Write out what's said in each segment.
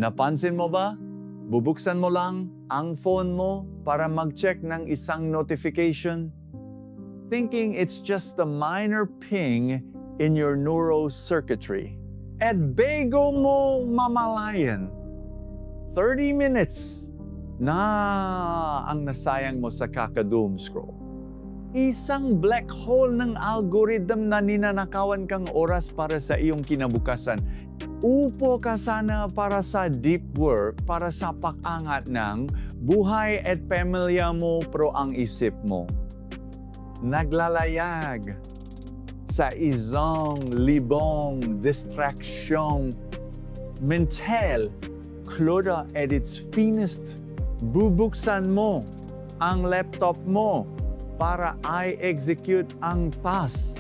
Napansin mo ba? Bubuksan mo lang ang phone mo para mag-check ng isang notification, thinking it's just a minor ping in your neurocircuitry. At bago mo mamalayan, 30 minutes na ang nasayang mo sa kaka-doomscroll. Isang black hole ng algorithm na ninanakawan kang oras para sa iyong kinabukasan. Upo ka sana para sa deep work, para sa pag-angat ng buhay at pamilya mo, pero ang isip mo naglalayag sa isang libong distraksyong mental. Cloda at its finest, bubuksan mo ang laptop mo para i-execute ang task.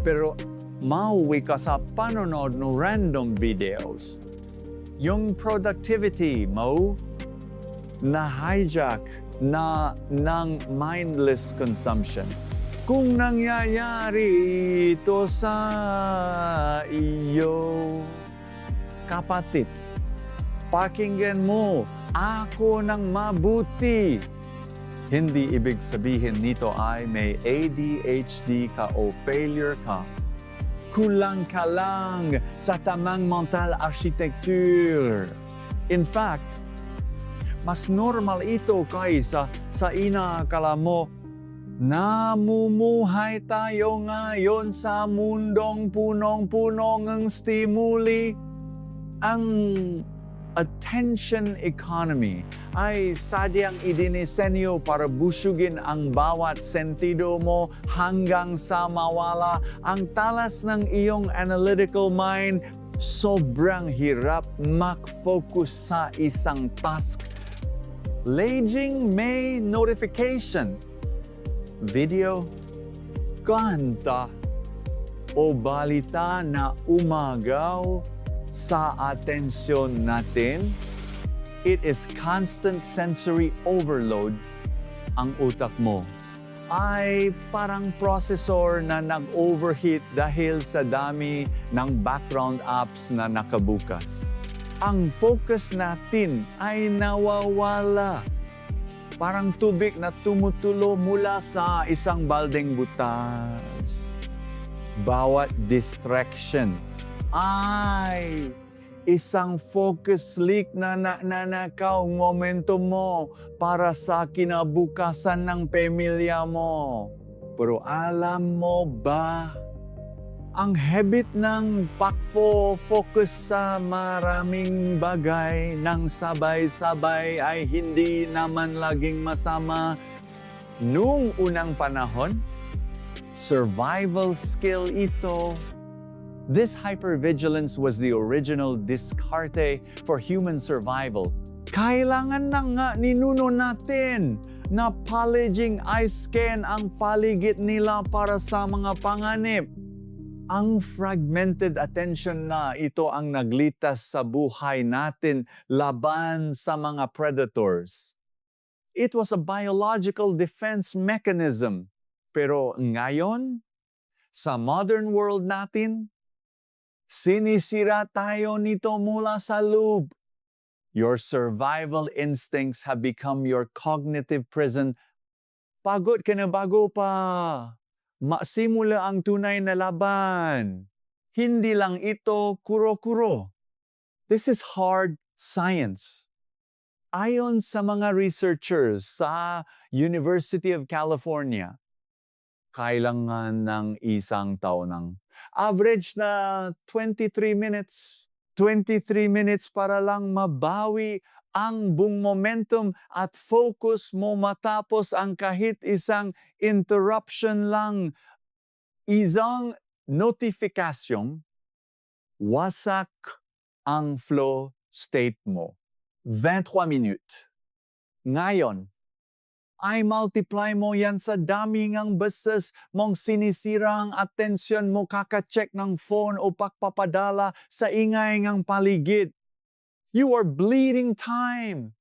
Pero mauwi ka sa panonood ng random videos. Yung productivity mo na-hijack ng mindless consumption. Kung nangyayari ito sa iyo, kapatid, pakinggan mo ako ng mabuti. Hindi ibig sabihin nito ay may ADHD ka o failure ka. Kulang ka lang sa tamang mental architecture. In fact, mas normal ito kaysa sa inakala mo. Namumuhay tayo ngayon sa mundong punong-puno ng stimuli. Ang attention economy ay sadyang idinisenyo para busugin ang bawat sentido mo hanggang sa mawala ang talas ng iyong analytical mind. Sobrang hirap mag-focus sa isang task. Laging may notification, video, kanta, o balita na umagaw sa atensyon natin. It is constant sensory overload. Ang utak mo ay parang processor na nag-overheat dahil sa dami ng background apps na nakabukas. Ang focus natin ay nawawala. Parang tubig na tumutulo mula sa isang baldeng butas. Bawat distraction ay isang focus leak na nanakaw momentum mo para sa kinabukasan ng pamilya mo. Pero alam mo ba, ang habit ng pag-focus sa maraming bagay ng sabay-sabay ay hindi naman laging masama. Noong unang panahon, survival skill ito. This hypervigilance was the original Diskarte for human survival. Kailangan na nga ninuno natin na palaging i-scan ang paligid nila para sa mga panganib. Ang fragmented attention na ito ang naglitas sa buhay natin laban sa mga predators. It was a biological defense mechanism. Pero ngayon, sa modern world natin, sinisira tayo nito mula sa loob. Your survival instincts have become your cognitive prison. Pagod ka na bago pa masimula ang tunay na laban. Hindi lang ito kuro-kuro. This is hard science. Ayon sa mga researchers sa University of California, kailangan ng isang tao ng average na 23 minutes. 23 minutes para lang mabawi ang buong momentum at focus mo matapos ang kahit isang interruption lang. Isang notification, wasak ang flow state mo. 23 minutes. Ngayon, ay multiply mo yan sa dami ngang beses mong sinisira ang atensyon mo kaka-check ng phone o pagpapadala sa ingay ngang paligid. You are bleeding time.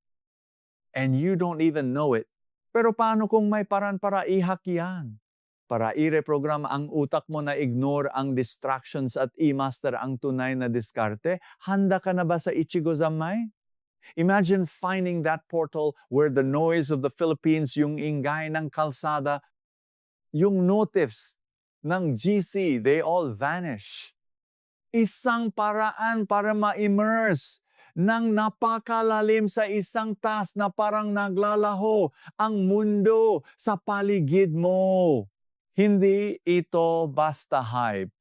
And you don't even know it. Pero paano kung may paraan para ihak yan? para i-reprogram ang utak mo na ignore ang distractions at i-master ang tunay na diskarte? Handa ka na ba sa Ichigo Zammai? Imagine finding that portal where the noise of the Philippines, yung ingay ng kalsada, yung notifs ng GC, they all vanish. Isang paraan para ma-immerse ng napakalalim sa isang task na parang naglalaho ang mundo sa paligid mo. Hindi ito basta hype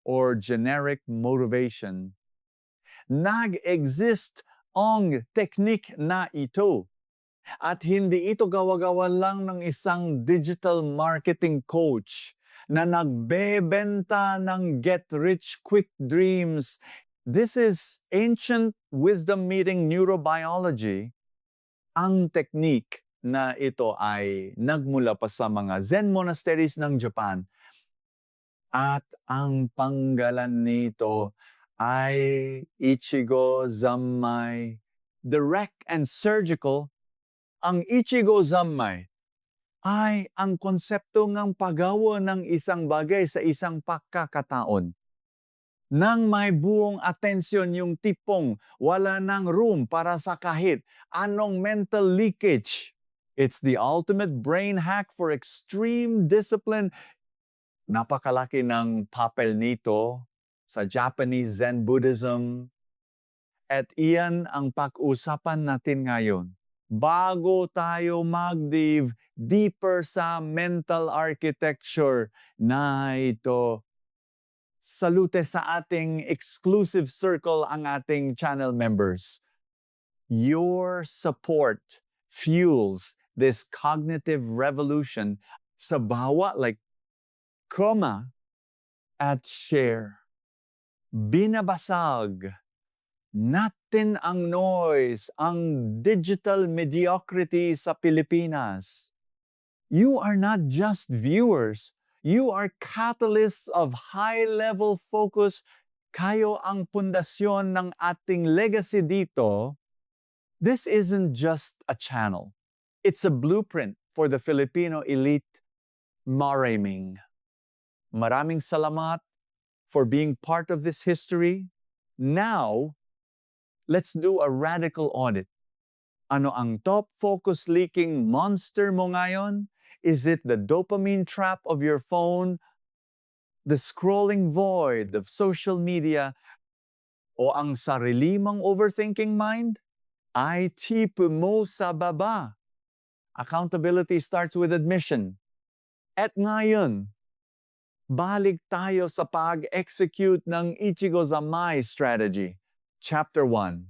or generic motivation. Nag-exist ang teknik na ito. At hindi ito gawa-gawa lang ng isang digital marketing coach na nagbebenta ng get-rich-quick dreams. This is ancient wisdom meeting neurobiology. Ang teknik na ito ay nagmula pa sa mga Zen monasteries ng Japan. At ang panggalan nito ay Ichigo Zammai. Direct and surgical. Ang Ichigo Zammai ay ang konsepto ng paggawa ng isang bagay sa isang pagkakataon. Nang may buong atensyon yung tipong wala nang room para sa kahit anong mental leakage. It's the ultimate brain hack for extreme discipline. Napakalaki ng papel nito sa Japanese Zen Buddhism. At iyan ang pag-uusapan natin ngayon. Bago tayo mag-dive deeper sa mental architecture na ito, salute sa ating exclusive circle ang ating channel members. Your support fuels this cognitive revolution sa bawat comma at share. Binabasag natin ang noise, ang digital mediocrity sa Pilipinas. You are not just viewers. You are catalysts of high-level focus. Kayo ang pundasyon ng ating legacy dito. This isn't just a channel. It's a blueprint for the Filipino elite. Maraming salamat for being part of this history. Now, let's do a radical audit. Ano ang top focus leaking monster mo ngayon? Is it the dopamine trap of your phone, the scrolling void of social media, o ang sarili mong overthinking mind? Ay tipo mo sa baba. Accountability starts with admission. At ngayon, balik tayo sa pag-execute ng Ichigo Zammai strategy. Chapter 1.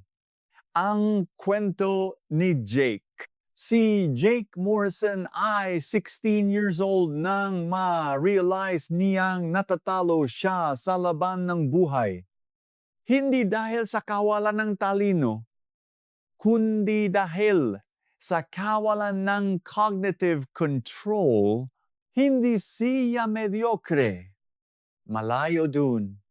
Ang kwento ni Jake. Si Jake Morrison ay 16 years old nang ma-realize niyang natatalo siya sa laban ng buhay. Hindi dahil sa kawalan ng talino, kundi dahil sa kawalan ng cognitive control. Hindi siya mediocre. Malayo dun.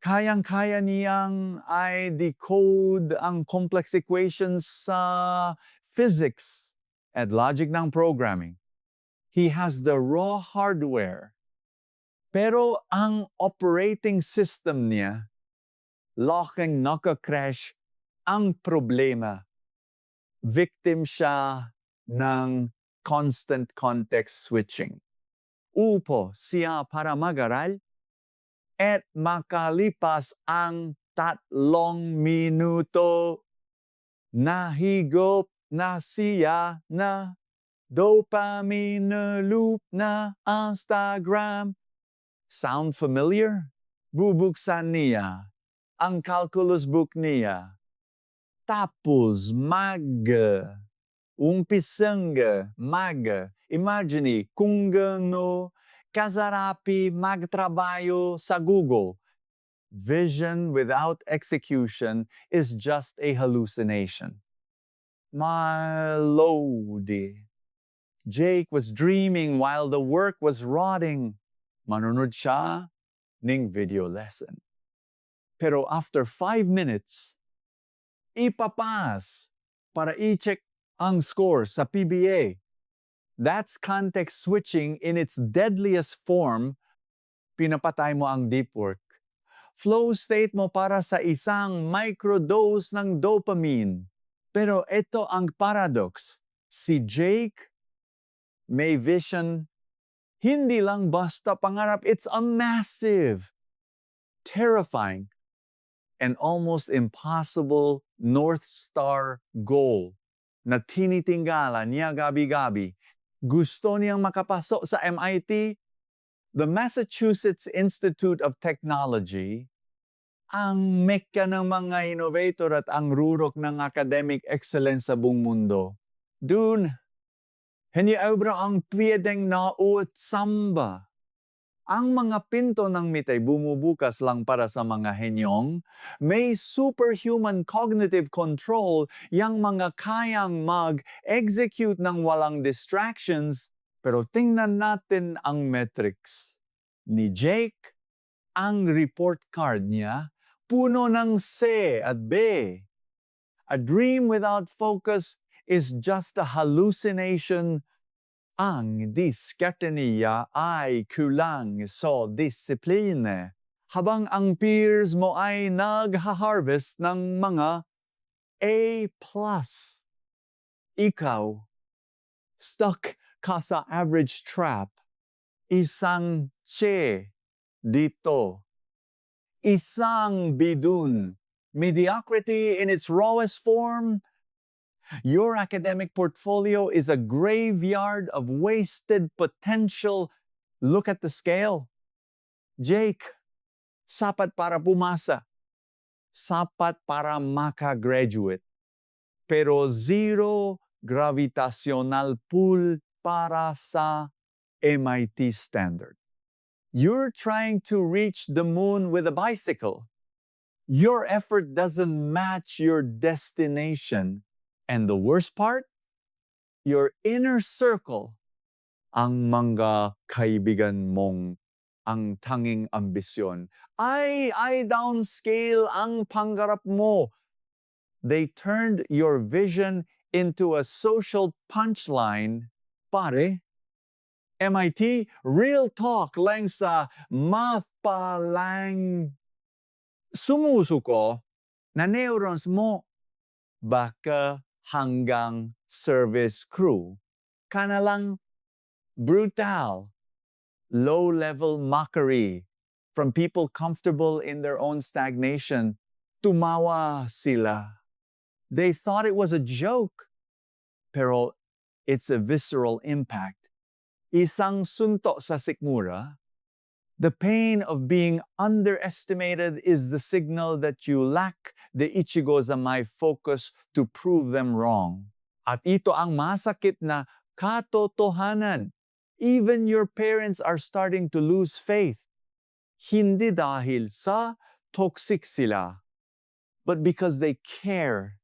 Kayang-kaya niyang i-decode ang complex equations sa physics at logic ng programming. He has the raw hardware. Pero ang operating system niya, locking naka-crash ang problema. Victim siya ng constant context switching. Upo siya para mag-aral at makalipas ang 3 minuto, nahigop na siya na dopamine loop na Instagram. Sound familiar? Bubuksan niya ang calculus book niya. Tapos umpisang imagine kung gano kasarapi magtrabaho sa Google. Vision without execution is just a hallucination. My lodi. Jake was dreaming while the work was rotting. Manunod siya ng video lesson. Pero after 5 minutes, ipapas para i-check ang score sa PBA. That's context switching in its deadliest form. Pinapatay mo ang deep work. Flow state mo para sa isang microdose ng dopamine. Pero ito ang paradox. Si Jake may vision, hindi lang basta pangarap, it's a massive, terrifying, and almost impossible North Star goal na tinitingala niya gabi-gabi. Gusto niyang makapasok sa MIT, the Massachusetts Institute of Technology, ang mekka ng mga innovator at ang rurok ng academic excellence sa buong mundo. Dun, hindi obra ang pwedeng nauot samba. Ang mga pinto ng mitay bumubukas lang para sa mga henyong, may superhuman cognitive control yang mga kayang mag-execute ng walang distractions, pero tingnan natin ang metrics. Ni Jake, ang report card niya, puno ng C at B. A dream without focus is just a hallucination. Ang diskarte niya ay kulang sa disiplina, habang ang peers mo ay nag-harvest ng mga A+. Ikaw, stuck ka sa average trap, isang che dito, isang bidun, mediocrity in its rawest form. Your academic portfolio is a graveyard of wasted potential. Look at the scale. Jake, sapat para pumasa. Sapat para makagraduate. Pero zero gravitational pull para sa MIT standard. You're trying to reach the moon with a bicycle. Your effort doesn't match your destination. And the worst part, your inner circle, ang mga kaibigan mong ang tanging ambisyon, ay downscale ang pangarap mo. They turned your vision into a social punchline. Pare, MIT, real talk lang sa math pa lang. Sumusuko na neurons mo, baka hanggang service crew, kana lang brutal, low-level mockery from people comfortable in their own stagnation. Tumawa sila. They thought it was a joke, pero it's a visceral impact. Isang suntok sa sikmura. The pain of being underestimated is the signal that you lack the Ichigo Zammai focus to prove them wrong. At ito ang masakit na katotohanan. Even your parents are starting to lose faith. Hindi dahil sa toxic sila, but because they care.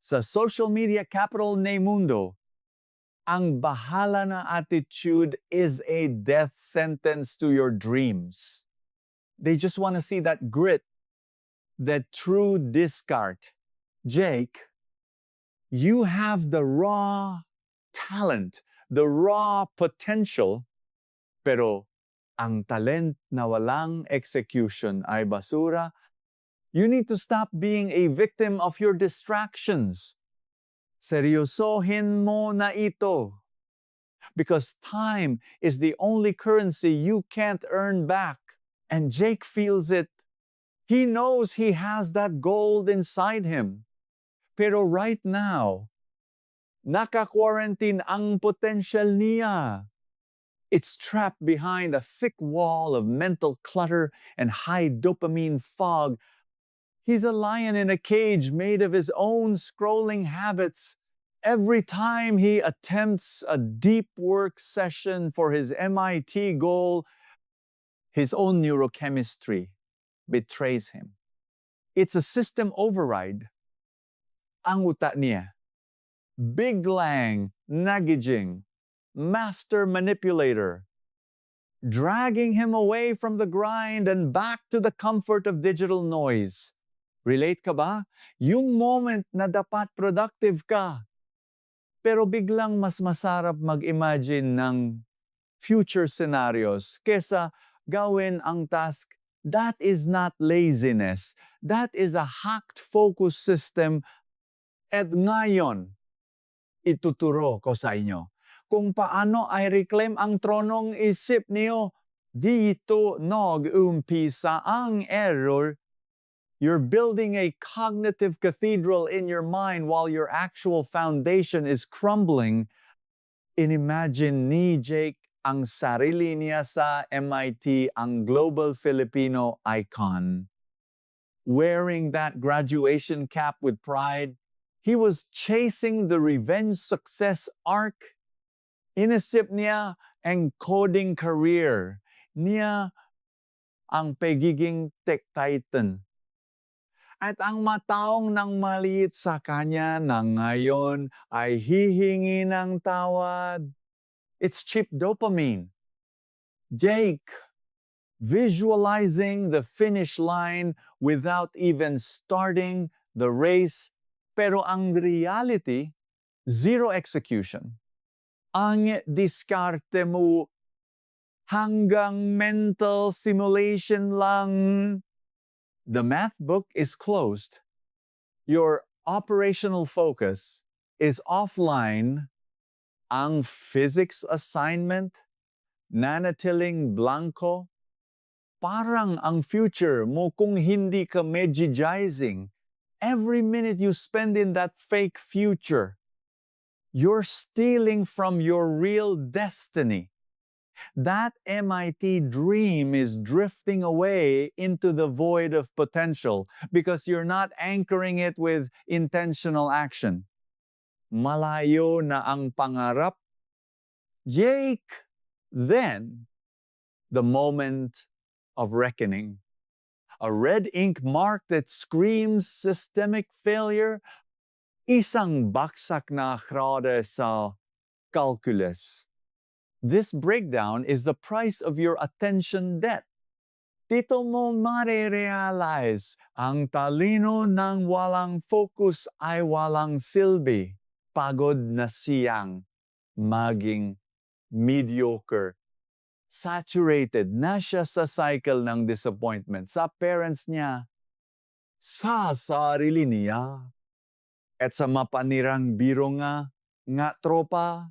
Sa social media capital ng mundo, ang bahala na attitude is a death sentence to your dreams. They just want to see that grit, that true Diskarte. Jake, you have the raw talent, the raw potential, pero ang talent na walang execution ay basura. You need to stop being a victim of your distractions. Seryosohin mo na ito. Because time is the only currency you can't earn back. And Jake feels it. He knows he has that gold inside him. Pero right now, naka-quarantine ang potential niya. It's trapped behind a thick wall of mental clutter and high dopamine fog. He's a lion in a cage made of his own scrolling habits. Every time he attempts a deep work session for his MIT goal, his own neurochemistry betrays him. It's a system override. Ang utak niya, biglang nagiging master manipulator, dragging him away from the grind and back to the comfort of digital noise. Relate ka ba? Yung moment na dapat productive ka, pero biglang mas masarap mag-imagine ng future scenarios kesa gawin ang task. That is not laziness. That is a hacked focus system. At ngayon, ituturo ko sa inyo kung paano ay reclaim ang tronong isip niyo. Dito nag-umpisa ang error. You're building a cognitive cathedral in your mind while your actual foundation is crumbling. Inimagine ni Jake ang sarili niya sa MIT, ang global Filipino icon. Wearing that graduation cap with pride, he was chasing the revenge success arc. Inisip niya ang coding career niya, ang pagiging tech titan. At ang mataong nang maliit sa kanya na ngayon ay hihingi ng tawad. It's cheap dopamine. Jake, visualizing the finish line without even starting the race, pero ang reality, zero execution. Ang diskarte mo hanggang mental simulation lang. The math book is closed. Your operational focus is offline. Ang physics assignment, nanatiling blanco. Parang ang future mo kung hindi ka magigizing. Every minute you spend in that fake future, you're stealing from your real destiny. That MIT dream is drifting away into the void of potential because you're not anchoring it with intentional action. Malayo na ang pangarap. Jake, then, the moment of reckoning. A red ink mark that screams systemic failure. Isang baksak na krada sa calculus. This breakdown is the price of your attention debt. Dito mo marirealize ang talino ng walang focus ay walang silbi. Pagod na siyang maging mediocre. Saturated na siya sa cycle ng disappointment sa parents niya, sa sarili niya, at sa mapanirang biro nga tropa.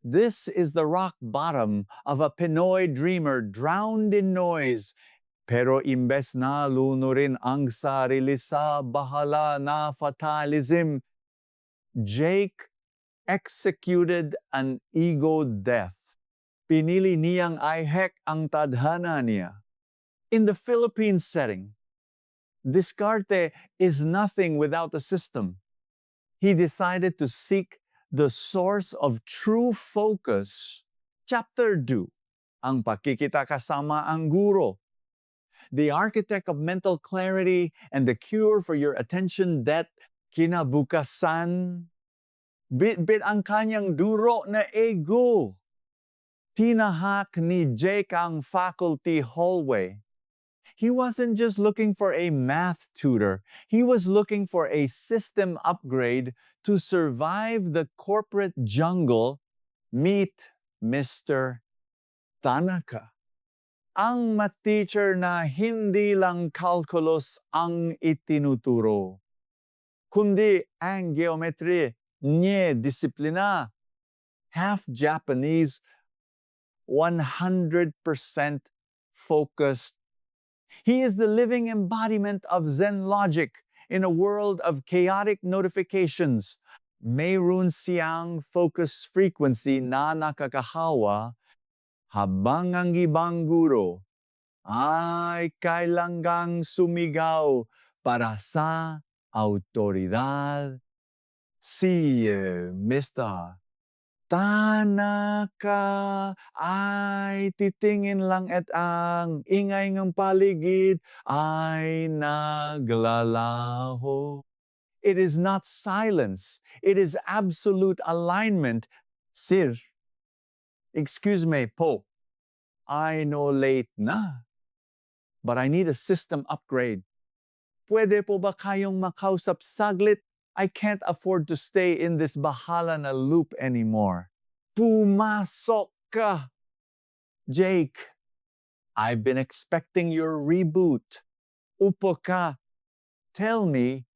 This is the rock bottom of a Pinoy dreamer drowned in noise. Pero imbes na lunurin ang sarili sa bahala na fatalism, Jake executed an ego death. Pinili niyang i-hack ang tadhana niya. In the Philippine setting, Diskarte is nothing without a system. He decided to seek the source of true focus. Chapter 2, ang pakikita kasama ang guro. The architect of mental clarity and the cure for your attention debt, kinabukasan. Bit-bit ang kanyang duro na ego. Tinahak ni Jake ang faculty hallway. He wasn't just looking for a math tutor. He was looking for a system upgrade to survive the corporate jungle. Meet Mr. Tanaka. Ang math teacher na hindi lang calculus ang itinuturo, kundi ang geometry niya disiplina. Half Japanese, 100% focused. He is the living embodiment of Zen logic in a world of chaotic notifications. Mayroon siyang focus frequency na nakakahawa habang ang ibang guro ay kailangang sumigaw para sa autoridad. Si Mr. Tanaka ay titingin lang at ang ingay ng paligid ay naglalaho. It is not silence. It is absolute alignment. Sir, excuse me po, I know late na, but I need a system upgrade. Pwede po ba kayong makausap saglit? I can't afford to stay in this bahala na loop anymore. Pumasok ka! Jake, I've been expecting your reboot. Upo ka. Tell me,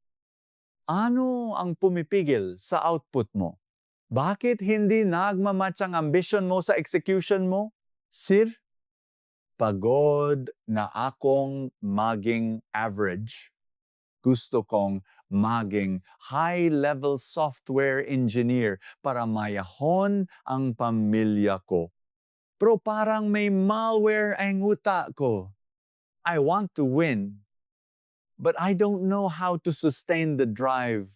ano ang pumipigil sa output mo? Bakit hindi nagmamatch ang ambition mo sa execution mo? Sir, pagod na akong maging average. Gusto kong maging high-level software engineer para mayahon ang pamilya ko. Pero parang may malware ang utak ko. I want to win, but I don't know how to sustain the drive.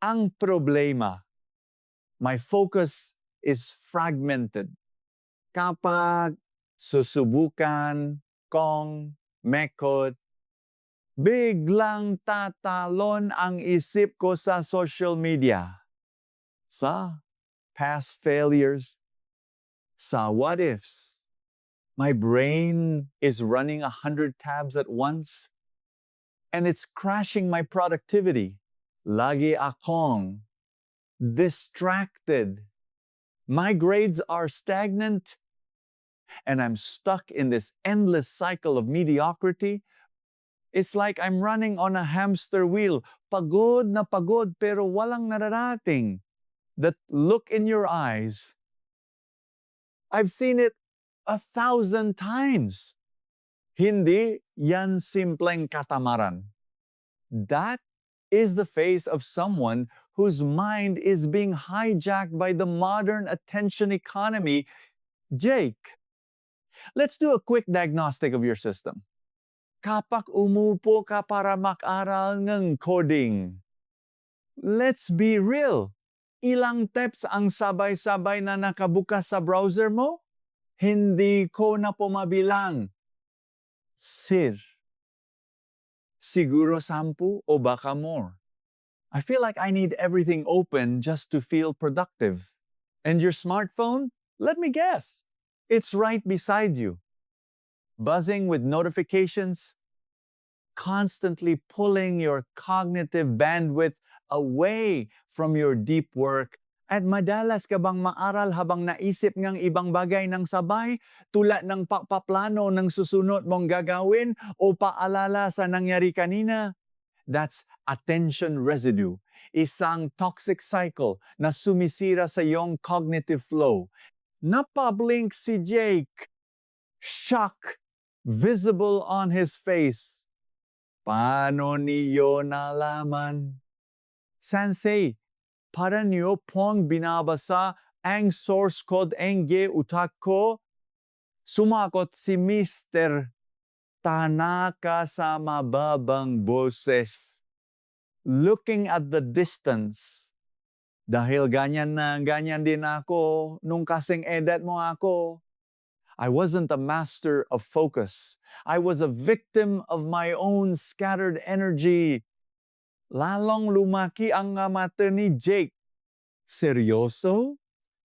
Ang problema, my focus is fragmented. Kapag susubukan kong mekot, biglang tatalon ang isip ko sa social media. Sa past failures, sa what ifs. My brain is running 100 tabs at once, and it's crashing my productivity. Lagi akong distracted. My grades are stagnant, and I'm stuck in this endless cycle of mediocrity. It's like I'm running on a hamster wheel. Pagod na pagod pero walang nararating. That look in your eyes, I've seen it 1,000 times. Hindi yan simpleng katamaran. That is the face of someone whose mind is being hijacked by the modern attention economy. Jake, let's do a quick diagnostic of your system. Kapag umupo ka para mag-aral ng coding, let's be real. Ilang taps ang sabay-sabay na nakabukas sa browser mo? Hindi ko na pumabilang. Sir, siguro 10 o baka more. I feel like I need everything open just to feel productive. And your smartphone? Let me guess. It's right beside you. Buzzing with notifications, constantly pulling your cognitive bandwidth away from your deep work. At madalas ka bang maaral habang naisip ngang ibang bagay ng sabay, tulad ng papaplano ng susunod mong gagawin o paalala sa nangyari kanina? That's attention residue, isang toxic cycle na sumisira sa iyong cognitive flow. Napablink si Jake. Shock visible on his face. Paano niyo nalaman? Sensei, para niyo pong binabasa ang source code ng utak ko? Sumakot si Mr. Tanaka sa mababang boses. Looking at the distance. Dahil ganyan na ganyan din ako nung kasing edad mo ako. I wasn't a master of focus. I was a victim of my own scattered energy. Lalong lumaki ang mata ni Jake. Seryoso?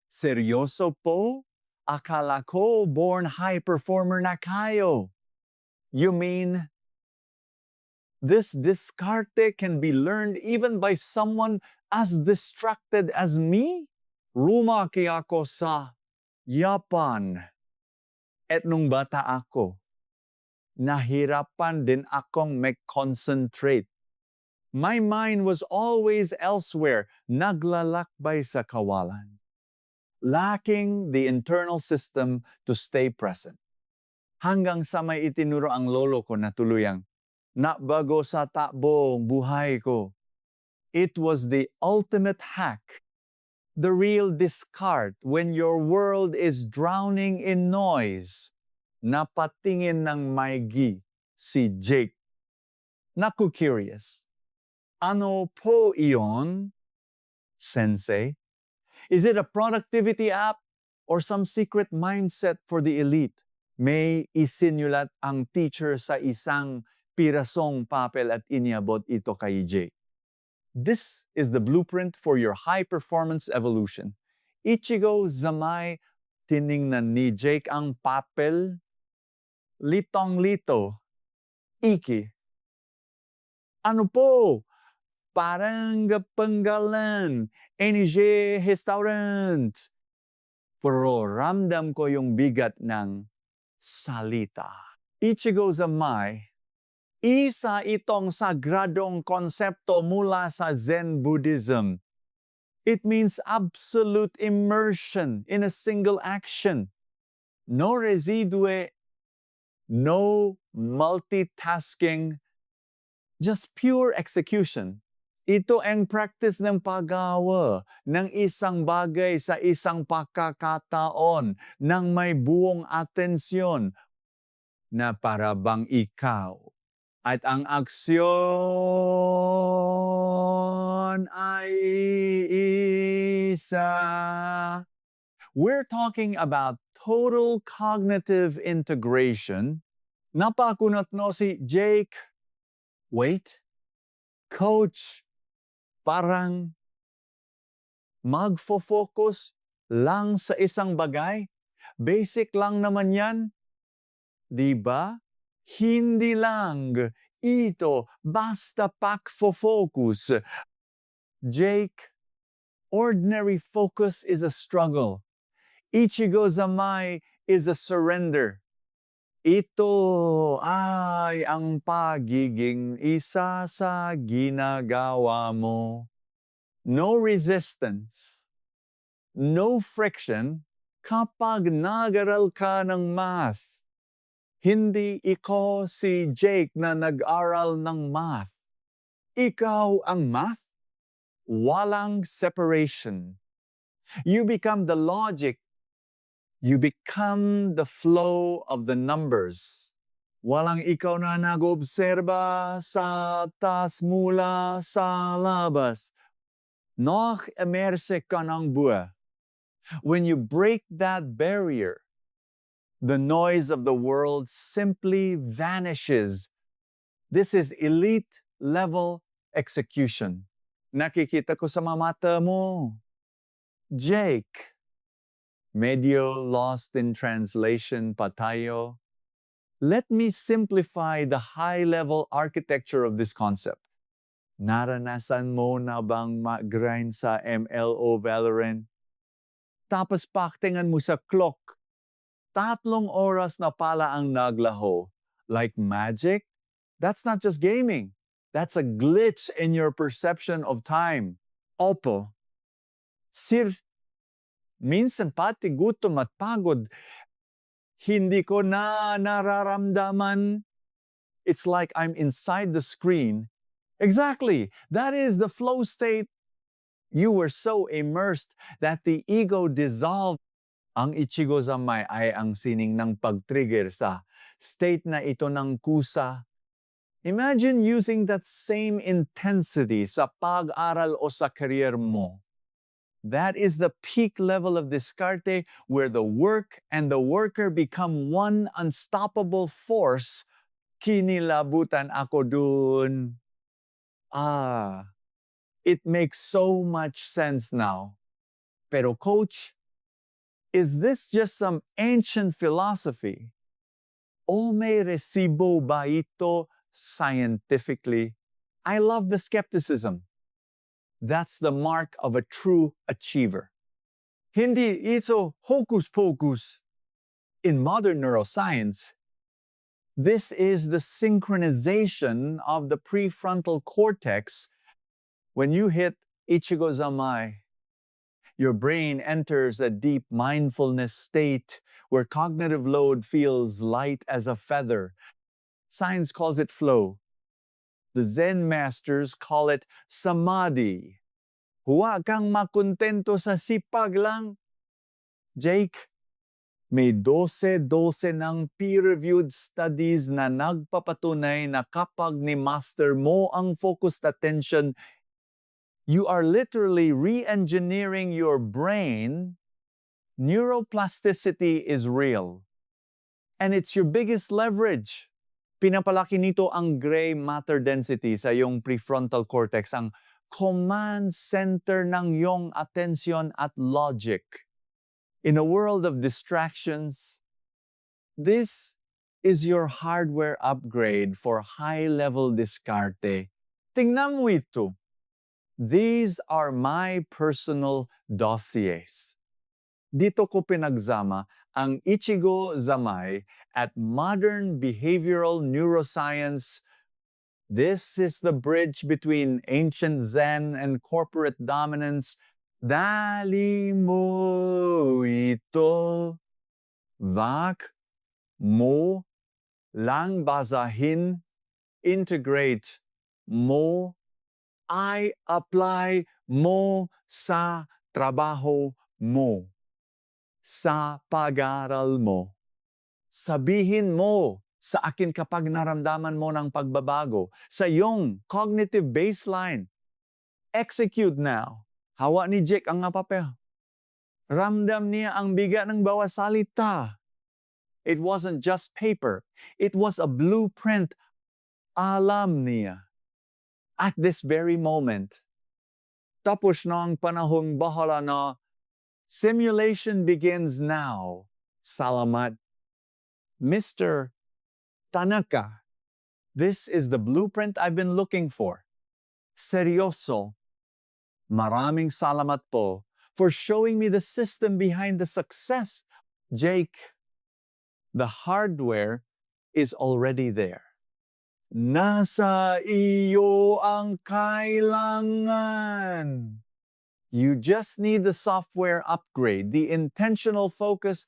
Seryoso po? Akala ko born high performer na kayo. You mean this Diskarte can be learned even by someone as distracted as me? Lumaki ako sa Japan. At nung bata ako, nahirapan din akong mag-concentrate. My mind was always elsewhere, naglalakbay sa kawalan. Lacking the internal system to stay present. Hanggang sa may itinuro ang lolo ko na tuluyang, nabago sa takbo ang buhay ko. It was the ultimate hack. The real discard when your world is drowning in noise. Napatingin ng maigi si Jake. Naku curious. Ano po iyon, Sensei? Is it a productivity app or some secret mindset for the elite? May isinulat ang teacher sa isang pirasong papel at iniabot ito kay Jake. This is the blueprint for your high-performance evolution. Ichigo Zammai, tiningnan ni Jake ang papel. Litong-lito. Iki. Ano po? parang panggalan, energy restaurant. Pero ramdam ko yung bigat ng salita. Ichigo Zammai, isa itong sagradong konsepto mula sa Zen Buddhism. It means absolute immersion in a single action. No residue, no multitasking, just pure execution. Ito ang practice ng paggawa ng isang bagay sa isang pagkakataon ng may buong atensyon na para bang ikaw at ang aksyon ay isa. We're talking about total cognitive integration. Napakunot no si Jake. Wait, coach, parang magfo-focus lang sa isang bagay? Basic lang naman yan. Diba? Hindi lang ito basta pag-focus. Jake, ordinary focus is a struggle. Ichigo Zammai is a surrender. Ito ay ang pagiging isa sa ginagawa mo. No resistance, no friction kapag nag-aral ka ng math. Hindi ikaw si Jake na nag-aral ng math. Ikaw ang math. Walang separation. You become the logic. You become the flow of the numbers. Walang ikaw na nag-obserba sa taas mula sa labas. Nak-emerse ka ng buhay. When you break that barrier, the noise of the world simply vanishes. This is elite level execution. Nakikita ko sa mata mo. Jake, medyo lost in translation pa tayo. Let me simplify the high-level architecture of this concept. Naranasan mo na bang mag-grind sa MLO Valorant? Tapos paktingan mo sa clock. 3 oras na pala ang naglaho. Like magic? That's not just gaming. That's a glitch in your perception of time. Opo. Sir, minsan pati gutom at pagod, hindi ko na nararamdaman. It's like I'm inside the screen. Exactly. That is the flow state. You were so immersed that the ego dissolved. Ang Ichigo Zammai ay ang sining ng pag-trigger sa state na ito ng kusa. Imagine using that same intensity sa pag-aral o sa career mo. That is the peak level of Diskarte where the work and the worker become one unstoppable force. Kinilabutan ako dun. It makes so much sense now. Pero coach, is this just some ancient philosophy? O may resibo ba ito scientifically? I love the skepticism. That's the mark of a true achiever. Hindi ito hocus-pocus. In modern neuroscience, this is the synchronization of the prefrontal cortex. When you hit Ichigo Zammai, your brain enters a deep mindfulness state where cognitive load feels light as a feather. Science calls it flow. The Zen masters call it samadhi. Huwag kang makontento sa sipag lang. Jake, may 12 ng peer-reviewed studies na nagpapatunay na kapag ni-master mo ang focused attention, you are literally re-engineering your brain. Neuroplasticity is real. And it's your biggest leverage. Pinapalaki nito ang gray matter density sa iyong prefrontal cortex, ang command center ng iyong atensyon at logic. In a world of distractions, this is your hardware upgrade for high-level Diskarte. Tingnan mo ito. These are my personal dossiers. Dito ko pinagsama ang Ichigo Zammai at modern behavioral neuroscience. This is the bridge between ancient Zen and corporate dominance. Dali mo ito, wag mo lang basahin, integrate mo, i-apply mo sa trabaho mo, sa pag-aaral mo. Sabihin mo sa akin kapag naramdaman mo ng pagbabago sa iyong cognitive baseline. Execute now. Hawa ni Jake ang nga papel. Ramdam niya ang bigat ng bawat salita. It wasn't just paper. It was a blueprint. Alam niya. At this very moment. Tapos na ang panahong bahala na simulation begins now. Salamat. Mr. Tanaka, this is the blueprint I've been looking for. Seryoso. Maraming salamat po for showing me the system behind the success. Jake, the hardware is already there. Nasa iyo ang kailangan. You just need the software upgrade, the intentional focus.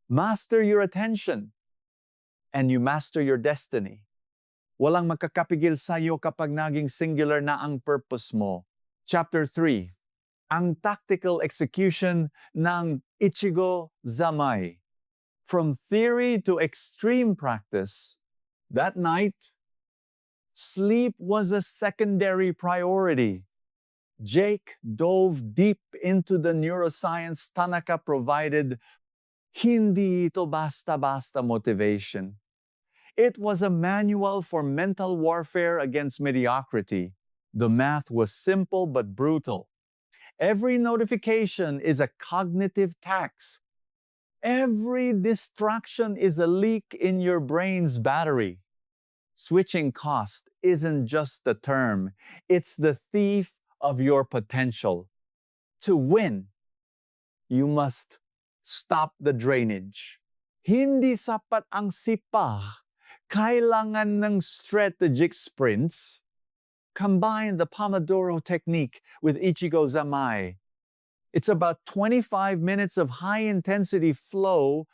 Master your attention. And you master your destiny. Walang makakapigil sa iyo kapag naging singular na ang purpose mo. Chapter 3. Ang tactical execution ng Ichigo Zammai. From theory to extreme practice, that night, sleep was a secondary priority. Jake dove deep into the neuroscience Tanaka provided. Hindi ito basta-basta motivation. It was a manual for mental warfare against mediocrity. The math was simple but brutal. Every notification is a cognitive tax. Every distraction is a leak in your brain's battery. Switching cost isn't just a term, it's the thief of your potential. To win, you must stop the drainage. Hindi sapat ang sipa. Kailangan ng strategic sprints. Combine the Pomodoro technique with Ichigo Zammai. It's about 25 minutes of high-intensity flow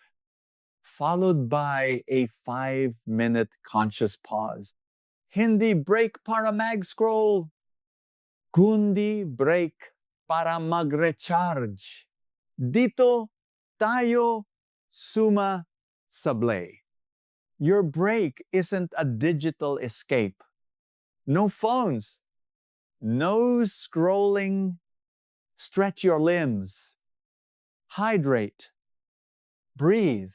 followed by a 5-minute conscious pause. Hindi break para mag-scroll, kundi break para mag-recharge. Dito tayo sumasablay. Your break isn't a digital escape. No phones, no scrolling. Stretch your limbs. Hydrate. Breathe.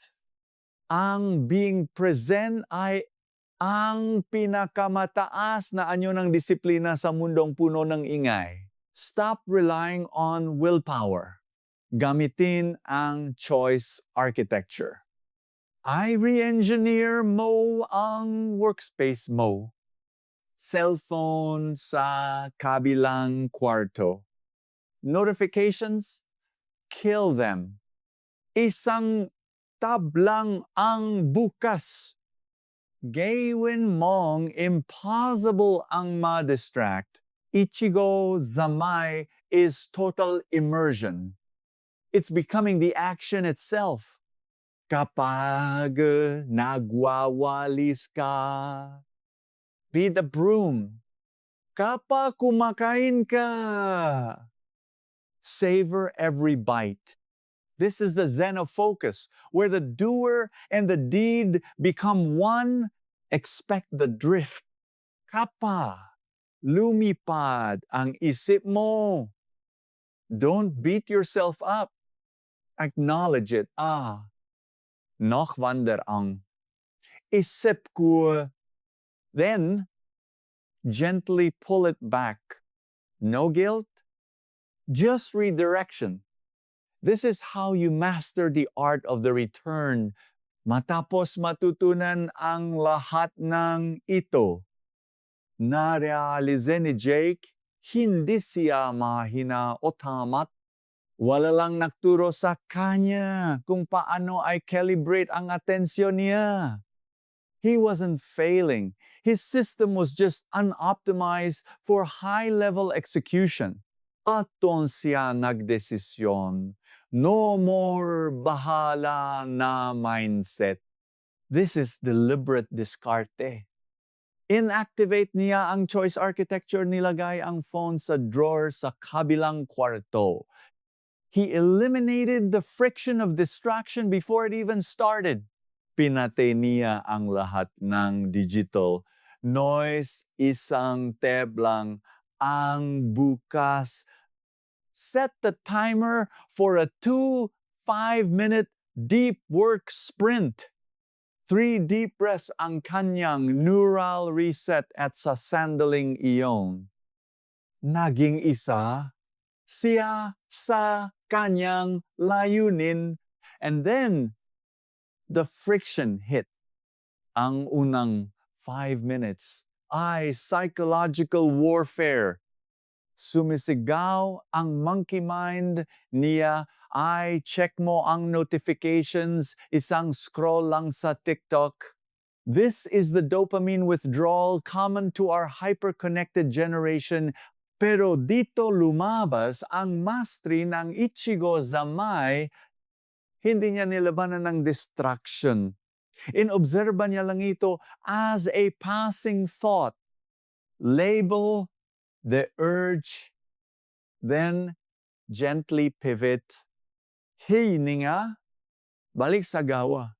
Ang being present ay ang pinakamataas na anyo ng disiplina sa mundong puno ng ingay. Stop relying on willpower. Gamitin ang choice architecture. I re-engineer mo ang workspace mo. Cellphone sa kabilang kwarto. Notifications, kill them. Isang tab lang ang bukas. Gawin mong impossible ang ma-distract. Ichigo Zammai is total immersion. It's becoming the action itself. Kapag nagwawalis ka, be the broom. Kapag kumakain ka, savor every bite. This is the Zen of focus, where the doer and the deed become one. Expect the drift. Kapag lumipad ang isip mo, don't beat yourself up. Acknowledge it. Nachwander ang isip ko. Then, gently pull it back. No guilt, just redirection. This is how you master the art of the return. Matapos matutunan ang lahat ng ito. Na-realize ni Jake, hindi siya mahina o tamat. Wala lang nagturo sa kanya kung paano ay calibrate ang atensyon niya. He wasn't failing. His system was just unoptimized for high-level execution. At doon siya nagdesisyon. No more bahala na mindset. This is deliberate diskarte. Inactivate niya ang choice architecture, nilagay ang phone sa drawer sa kabilang kwarto. He eliminated the friction of distraction before it even started. Pinatay niya ang lahat ng digital noise, isang tab lang ang bukas. Set the timer for a 5-minute deep work sprint. 3 deep breaths ang kanyang neural reset at sa sandaling iyon. Naging isa siya sa kanyang layunin, and then the friction hit. Ang unang 5 minutes ay psychological warfare. Sumisigaw ang monkey mind niya ay check mo ang notifications, isang scroll lang sa TikTok. This is the dopamine withdrawal common to our hyper-connected generation. Pero dito lumabas ang mastery ng Ichigo Zammai, hindi niya nilabanan ng distraction. Inobserba niya lang ito as a passing thought. Label the urge, then gently pivot. Hininga, balik sa gawa.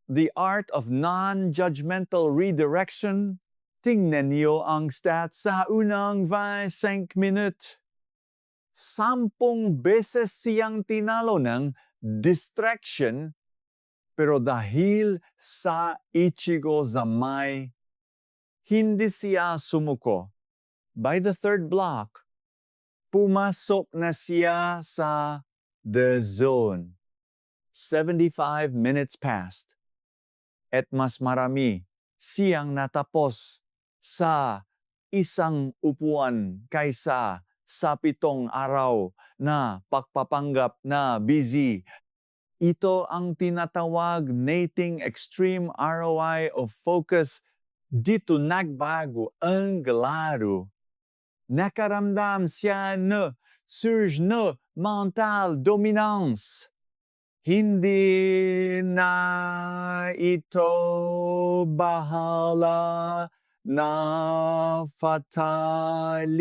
The art of non-judgmental redirection. Tingnan niyo ang stats sa unang 5 minute. 10 beses siyang tinalo ng distraction, pero dahil sa Ichigo Zammai, hindi siya sumuko. By the 3rd block, pumasok na siya sa the zone. 75 minutes passed. At mas marami siyang natapos sa isang upuan kaysa sa 7 araw na pagpapanggap na busy. Ito ang tinatawag nating extreme ROI of focus. Dito nagbago ang laro. Nakaramdam siya na surge na mental dominance. Hindi na ito bahala na fatalism.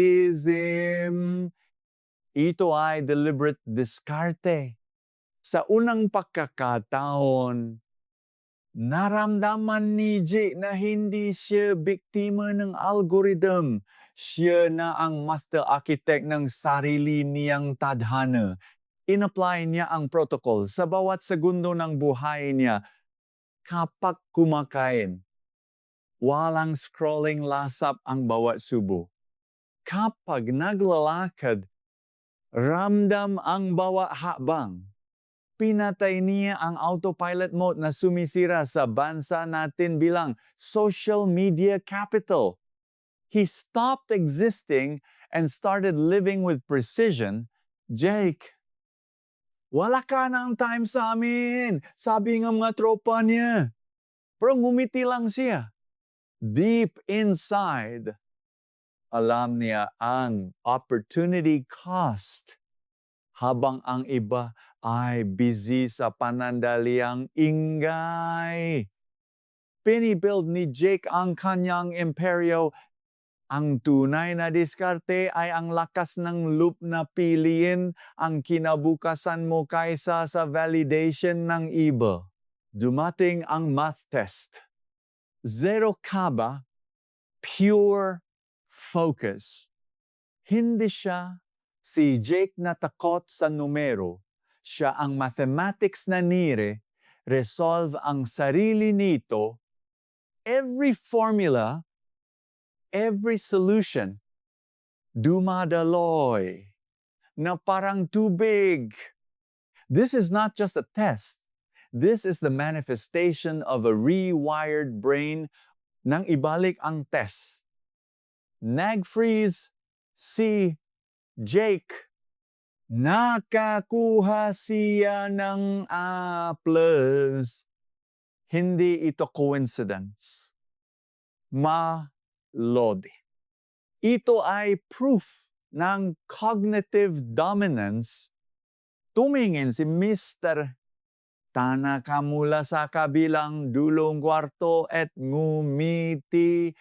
Ito ay deliberate diskarte. Sa unang pagkakataon, naramdaman ni J na hindi siya biktima ng algorithm. Siya na ang master architect ng sarili niyang tadhana. In-apply niya ang protocol sa bawat segundo ng buhay niya. Kapag kumakain, walang scrolling lasap ang bawat subo. Kapag naglalakad, ramdam ang bawat hakbang. Pinatay niya ang autopilot mode na sumisira sa bansa natin bilang social media capital. He stopped existing and started living with precision. Jake, wala ka ng time sa amin, sabi ng mga tropa niya. Pero ngumiti lang siya. Deep inside, alam niya ang opportunity cost. Habang ang iba ay busy sa panandaliang ingay. Pinibuild ni Jake ang kanyang imperyo. Ang tunay na diskarte ay ang lakas ng loop na piliin ang kinabukasan mo kaysa sa validation ng iba. Dumating ang math test. 0 ka ba? Pure focus. Hindi siya si Jake na takot sa numero. Siya ang mathematics na nire-resolve ang sarili nito. Every formula, every solution, dumadaloy na parang tubig. This is not just a test. This is the manifestation of a rewired brain. Nang ibalik ang test, nag-freeze, Si Jake, nakakuha siya ng A+. Hindi ito coincidence. Malodi. Ito ay proof ng cognitive dominance. Tumingin si Mr. Tanaka mula sa kabilang dulong kwarto at ngumiti.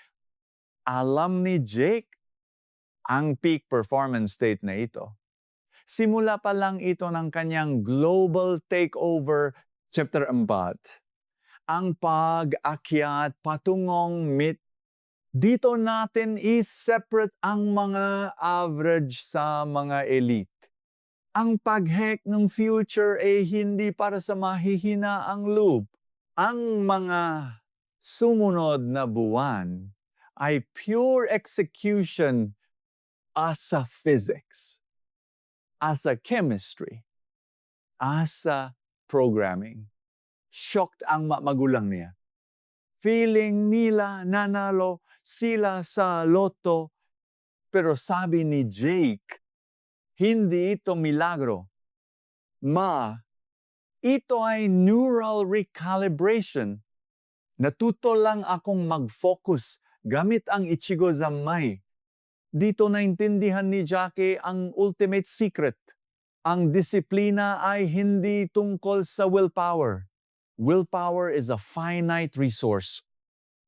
Alam ni Jake ang peak performance state na ito. Simula pa lang ito ng kanyang global takeover, chapter 4. Ang pag-akyat patungong myth. Dito natin i-separate ang mga average sa mga elite. Ang pag-hack ng future ay hindi para sa mahihina ang loob. Ang mga sumunod na buwan ay pure execution asa physics, asa chemistry, asa programming. Shocked ang magulang niya. Feeling nila nanalo sila sa loto. Pero sabi ni Jake, hindi ito milagro. Ito ay neural recalibration. Natuto lang akong mag-focus gamit ang Ichigo Zammai. Dito naintindihan ni Jake ang ultimate secret. Ang disiplina ay hindi tungkol sa willpower. Willpower is a finite resource.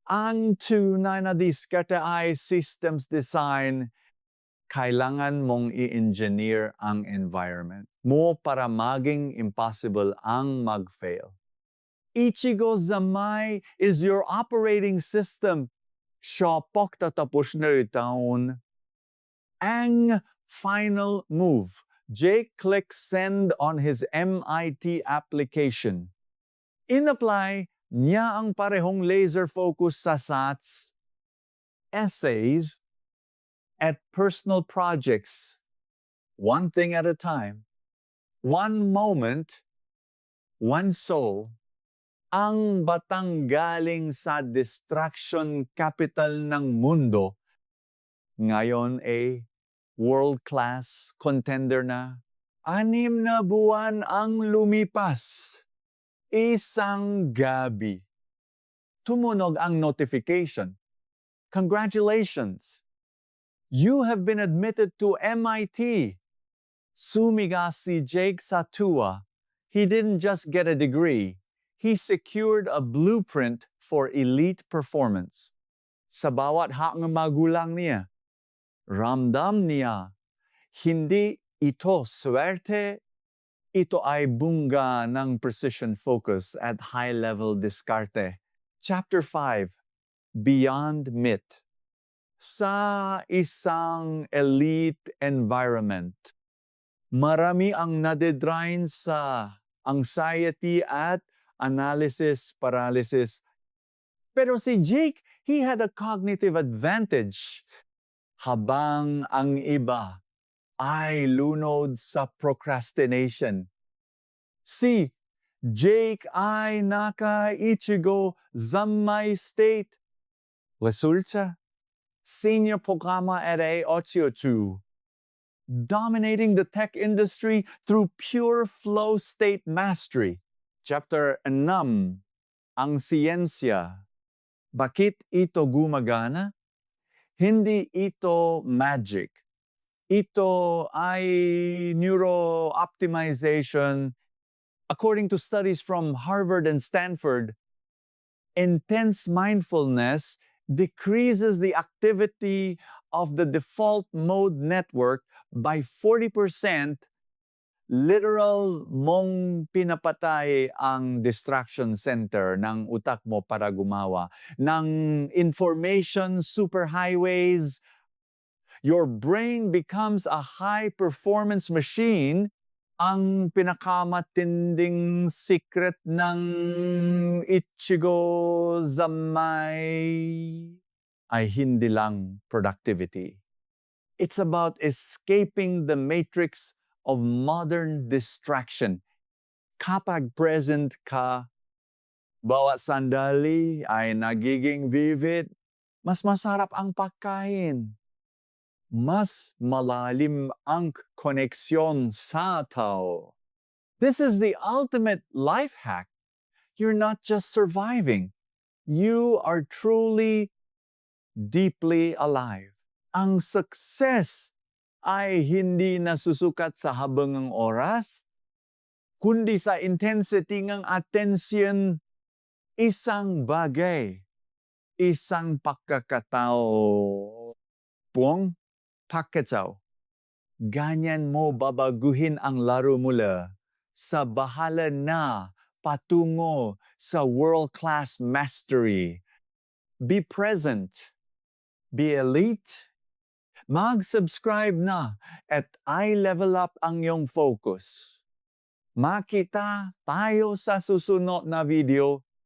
Ang tunay na diskarte ay systems design. Kailangan mong i-engineer ang environment mo para maging impossible ang mag-fail. Ichigo Zammai is your operating system. Siya pagtatapos na taon. Ang final move. Jake clicks send on his MIT application. In-apply niya ang parehong laser focus sa SATs, essays, at personal projects. One thing at a time. One moment, one soul. Ang batang galing sa distraction capital ng mundo, ngayon ay world-class contender na. 6 na buwan ang lumipas. Isang gabi. Tumunog ang notification. Congratulations! You have been admitted to MIT. Sumigas si Jake sa tuwa. He didn't just get a degree. He secured a blueprint for elite performance. Sa bawat hakang magulang niya, ramdam niya, hindi ito swerte. Ito ay bunga ng precision focus at high-level diskarte. Chapter 5, Beyond Myth. Sa isang elite environment, marami ang nadidrain sa anxiety at analysis paralysis. Pero si Jake, he had a cognitive advantage. Habang ang iba ay lunod sa procrastination. Si Jake ay naka-Ichigo Zammai state. Resulta, senior programa at A82. Dominating the tech industry through pure flow state mastery. Chapter 6, ang siyensya. Bakit ito gumagana? Hindi ito magic. Ito ay neuro-optimization. According to studies from Harvard and Stanford, intense mindfulness decreases the activity of the default mode network by 40%. Literal mong pinapatay ang distraction center ng utak mo para gumawa ng information superhighways. Your brain becomes a high-performance machine. Ang pinakamatinding secret ng Ichigo Zammai ay hindi lang productivity. It's about escaping the matrix of modern distraction. Kapag present ka, bawat sandali ay nagiging vivid, mas masarap ang pagkain. mas malalim ang koneksyon sa tao. This is the ultimate life hack. You're not just surviving. You are truly, deeply alive. Ang success ay hindi nasusukat sa habang ng oras, kundi sa intensity ng attention. Isang bagay, isang pagkakatao, buong pagkatao. Ganyan mo babaguhin ang laro mula sa bahala na patungo sa world-class mastery. Be present, be elite, mag-subscribe na at i-level up ang iyong focus. Makita tayo sa susunod na video.